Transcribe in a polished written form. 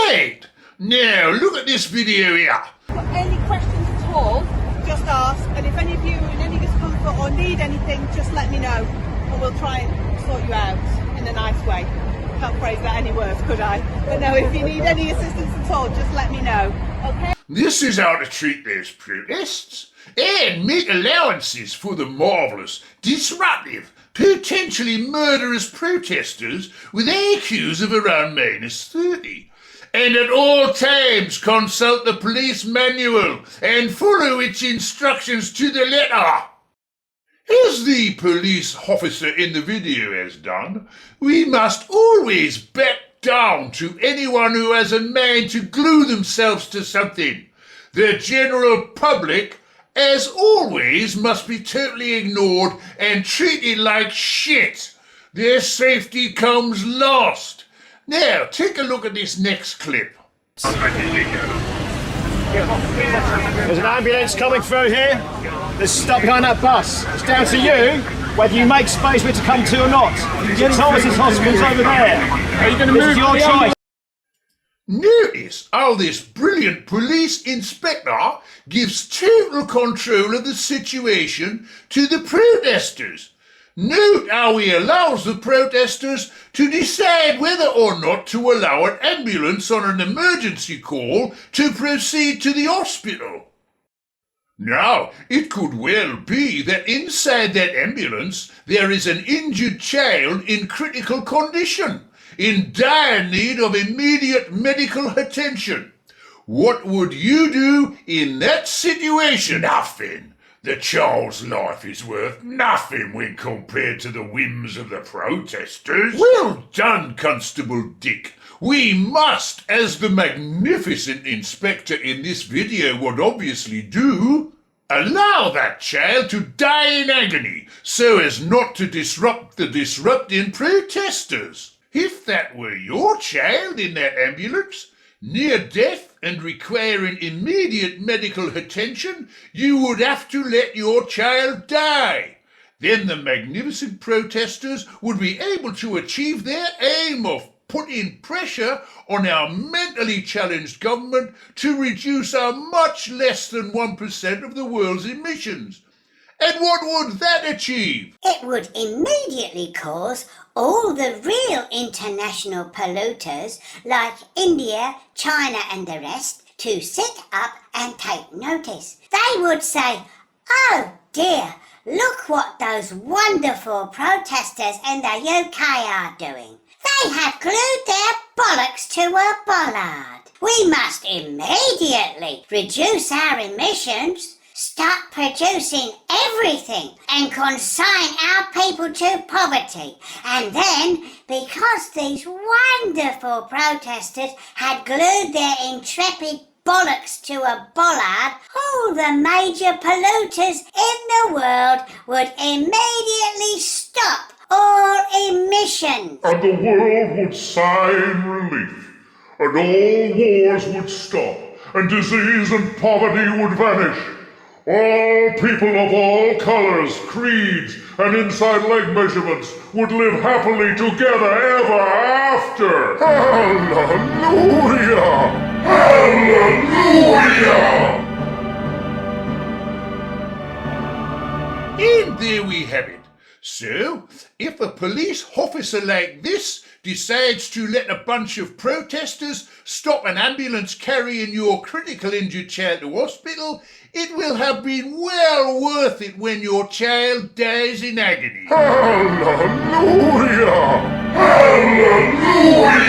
Great! Now look at this video here. Any questions at all, just ask. And if any of you in any discomfort or need anything, just let me know. And we'll try and sort you out in a nice way. Can't phrase that any worse, could I? But no, if you need any assistance at all, just let me know. Okay? This is how to treat those protests and make allowances for the marvellous, disruptive, potentially murderous protesters with AQs of around -30. And at all times consult the police manual and follow its instructions to the letter. As the police officer in the video has done, we must always back down to anyone who has a mind to glue themselves to something. The general public, as always, must be totally ignored and treated like shit. Their safety comes last. Now, take a look at this next clip. There's an ambulance coming through here. There's stuck behind that bus. It's down to you whether you make space for it to come to or not. Thomas's hospital's over there. Are you going to move your choice? Notice how this brilliant police inspector gives total control of the situation to the protesters. Note how he allows the protesters to decide whether or not to allow an ambulance on an emergency call to proceed to the hospital. Now, it could well be that inside that ambulance there is an injured child in critical condition, in dire need of immediate medical attention. What would you do in that situation? Nothing. The child's life is worth nothing when compared to the whims of the protesters. Well done, Constable Dick. We must, as the magnificent inspector in this video would obviously do, allow that child to die in agony so as not to disrupt the disrupting protesters. If that were your child in that ambulance, near death and requiring immediate medical attention, you would have to let your child die. Then the magnificent protesters would be able to achieve their aim of putting pressure on our mentally challenged government to reduce our much less than 1% of the world's emissions. And what would that achieve? It would immediately cause all the real international polluters like India, China and the rest to sit up and take notice. They would say, "Oh dear, look what those wonderful protesters in the UK are doing. They have glued their bollocks to a bollard. We must immediately reduce our emissions, stop producing everything and consign our people to poverty. And then, because these wonderful protesters had glued their intrepid bollocks to a bollard, all the major polluters in the world would immediately stop all emissions. And the world would sigh in relief, and all wars would stop, and disease and poverty would vanish. All people of all colours, creeds, and inside leg measurements would live happily together ever after. Hallelujah! Hallelujah! And there we have it. So, if a police officer like this decides to let a bunch of protesters stop an ambulance carrying your critical injured child to hospital, it will have been well worth it when your child dies in agony. Hallelujah! Hallelujah!